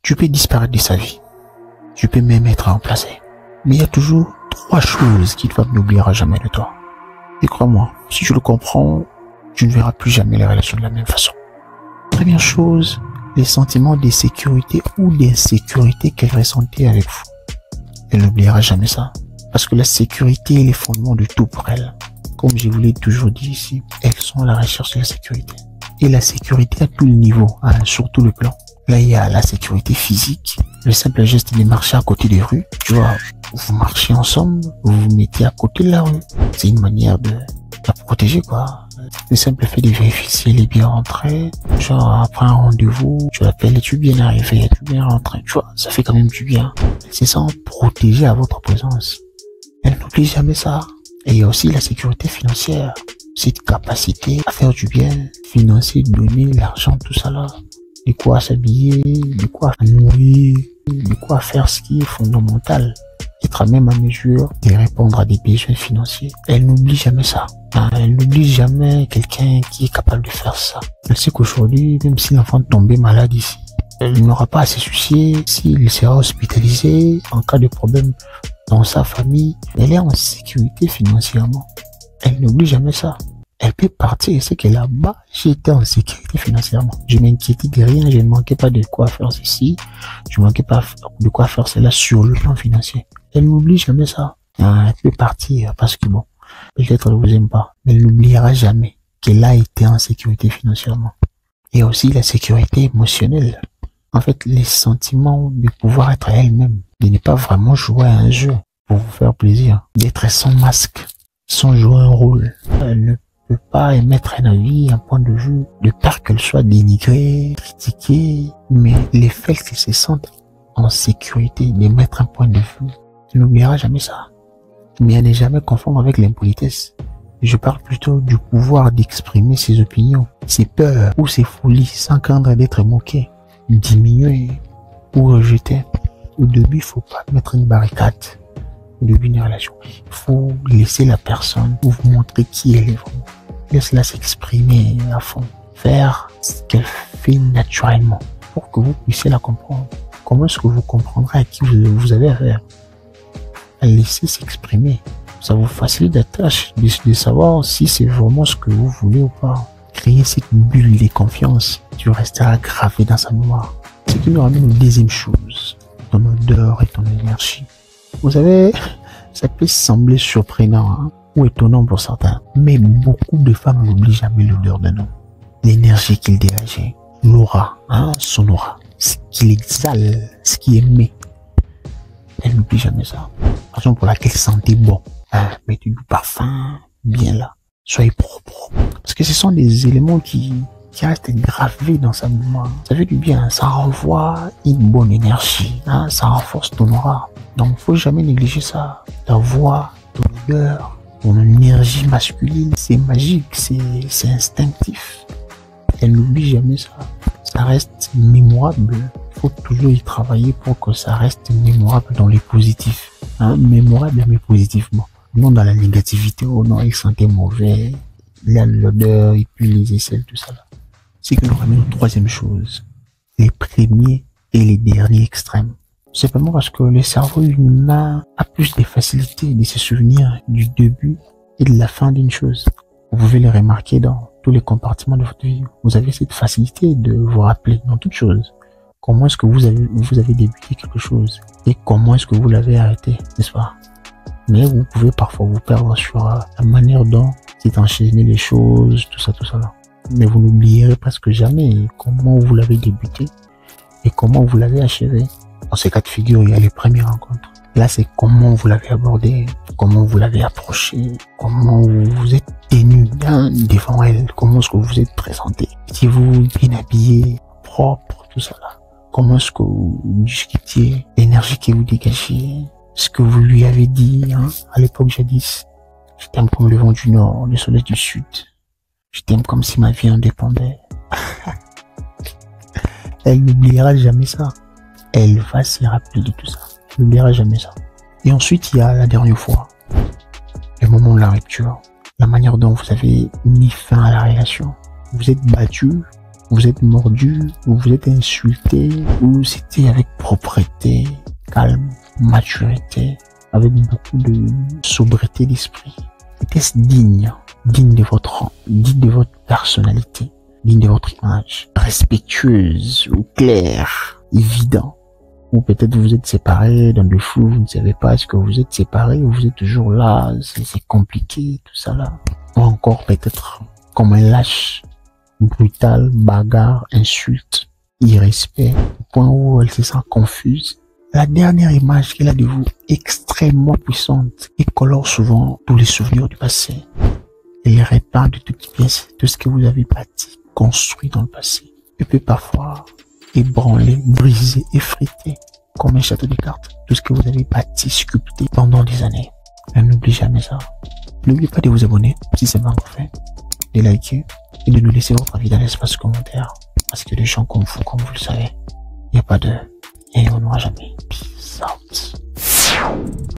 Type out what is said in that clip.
Tu peux disparaître de sa vie. Tu peux même être remplacé. Mais il y a toujours 3 choses qui ne n'oubliera jamais de toi. Et crois-moi, si tu le comprends, tu ne verras plus jamais les relations de la même façon. Première chose, les sentiments d'insécurité ou d'insécurité qu'elle ressentait avec vous. Elle n'oubliera jamais ça. Parce que la sécurité est le fondement de tout pour elle. Comme je vous l'ai toujours dit ici, elles sont à la recherche de la sécurité. Et la sécurité à tous les niveaux, hein, sur tout le plan. Là, il y a la sécurité physique. Le simple geste de marcher à côté des rues. Tu vois, vous marchez ensemble, vous vous mettez à côté de la rue. C'est une manière de la protéger, quoi. Le simple fait de vérifier si elle est bien rentrée. Genre, après un rendez-vous, tu l'appelles, es-tu bien arrivé, es-tu bien rentré? Tu vois, ça fait quand même du bien. Elle se sent protégée à votre présence. Elle n'oublie jamais ça. Et il y a aussi la sécurité financière. Cette capacité à faire du bien, financer, donner l'argent, tout ça là. De quoi s'habiller, de quoi nourrir, de quoi faire ce qui est fondamental. Être à même à mesure de répondre à des besoins financiers. Elle n'oublie jamais ça. Elle n'oublie jamais quelqu'un qui est capable de faire ça. Elle sait qu'aujourd'hui, même si l'enfant tombait malade ici, elle n'aura pas à se soucier s'il sera hospitalisé en cas de problème dans sa famille. Elle est en sécurité financièrement. Elle n'oublie jamais ça. Elle peut partir et c'est que là-bas, j'étais en sécurité financièrement. Je m'inquiétais de rien, je ne manquais pas de quoi faire ceci, je ne manquais pas de quoi faire cela sur le plan financier. Elle n'oublie jamais ça. Elle peut partir parce que bon, peut-être elle ne vous aime pas, mais elle n'oubliera jamais qu'elle a été en sécurité financièrement. Et aussi la sécurité émotionnelle. En fait, les sentiments de pouvoir être elle-même, de ne pas vraiment jouer à un jeu pour vous faire plaisir, d'être sans masque, sans jouer un rôle. Elle ne peut pas émettre un avis, un point de vue, de peur qu'elle soit dénigrée, critiquée, mais les faits qu'elle se sente en sécurité, d'émettre un point de vue, elle n'oubliera jamais ça. Mais elle n'est jamais confondre avec l'impolitesse. Je parle plutôt du pouvoir d'exprimer ses opinions, ses peurs ou ses folies sans craindre d'être moqué, diminué ou rejeté. Au début, il faut pas mettre une barricade. Au début d'une relation, il faut laisser la personne vous montrer qui elle est vraiment. Laisse-la s'exprimer à fond. Faire ce qu'elle fait naturellement pour que vous puissiez la comprendre. Comment est-ce que vous comprendrez à qui vous avez affaire? Laissez s'exprimer. Ça vous facilite la tâche de savoir si c'est vraiment ce que vous voulez ou pas. Créer cette bulle de confiance. Tu resteras gravé dans sa mémoire. Ce qui nous ramène aux deuxième chose. Ton odeur et ton énergie. Vous savez, ça peut sembler surprenant hein, ou étonnant pour certains, mais beaucoup de femmes n'oublient jamais l'odeur d'un homme. L'énergie qu'il dégageait, l'aura, hein, son aura, ce qu'il exhale, ce qui émet. Elle n'oublie jamais ça. Raison pour laquelle sentait bon. Hein, mettez du parfum, bien là. Soyez propre. Parce que ce sont des éléments qui restent gravés dans sa mémoire. Ça fait du bien, ça renvoie une bonne énergie, hein, ça renforce ton aura. Donc, faut jamais négliger ça. Ta voix, ton odeur, ton énergie masculine, c'est magique, c'est instinctif. Elle n'oublie jamais ça. Ça reste mémorable. Il faut toujours y travailler pour que ça reste mémorable dans les positifs. Hein, mémorable mais positivement. Non dans la négativité, oh non, il sentait mauvais. Il y a l'odeur et puis les aisselles, tout ça là. C'est que nous ramène aux troisième chose. Les premiers et les derniers extrêmes. Simplement parce que le cerveau humain a plus de facilité de se souvenir du début et de la fin d'une chose. Vous pouvez le remarquer dans tous les compartiments de votre vie. Vous avez cette facilité de vous rappeler dans toute chose. Comment est-ce que vous avez débuté quelque chose et comment est-ce que vous l'avez arrêté, n'est-ce pas? Mais vous pouvez parfois vous perdre sur la manière dont c'est enchaîné les choses, tout ça là. Mais vous n'oublierez presque jamais comment vous l'avez débuté et comment vous l'avez achevé. Dans ces cas de figure, il y a les premières rencontres. Là, c'est comment vous l'avez abordé, comment vous l'avez approché, comment vous vous êtes tenu devant elle, comment est-ce que vous vous êtes présenté. Étiez-vous bien habillé, propre, tout ça là. Comment est-ce que vous discutiez, l'énergie que vous dégagez, ce que vous lui avez dit hein, à l'époque jadis. Je t'aime comme le vent du nord, le soleil du sud. Je t'aime comme si ma vie en dépendait. Elle n'oubliera jamais ça. Elle va se rappeler de tout ça. Elle n'oubliera jamais ça. Et ensuite, il y a la dernière fois. Le moment de la rupture. La manière dont vous avez mis fin à la relation. Vous êtes battu vous êtes mordu, ou vous êtes insulté, ou c'était avec propreté, calme, maturité, avec beaucoup de sobriété d'esprit. Était-ce digne de votre rang, digne de votre personnalité, digne de votre image, respectueuse ou claire, évident? Ou peut-être vous êtes séparés dans le flou, vous ne savez pas est-ce que vous êtes séparés ou vous êtes toujours là, c'est compliqué, tout ça là. Ou encore peut-être comme un lâche, brutal, bagarre, insulte, irrespect, au point où elle se sent confuse. La dernière image qu'elle a de vous, extrêmement puissante, et colore souvent tous les souvenirs du passé. Elle répand de toutes pièces tout ce que vous avez bâti, construit dans le passé. Et peut parfois ébranler, briser, effriter, comme un château de cartes, tout ce que vous avez bâti, sculpté pendant des années. Mais n'oubliez jamais ça. N'oubliez pas de vous abonner, si c'est pas encore fait, de liker et de nous laisser votre avis dans l'espace commentaire. Parce que les gens comme vous le savez, il n'y a pas de... et on n'aura jamais. Peace out.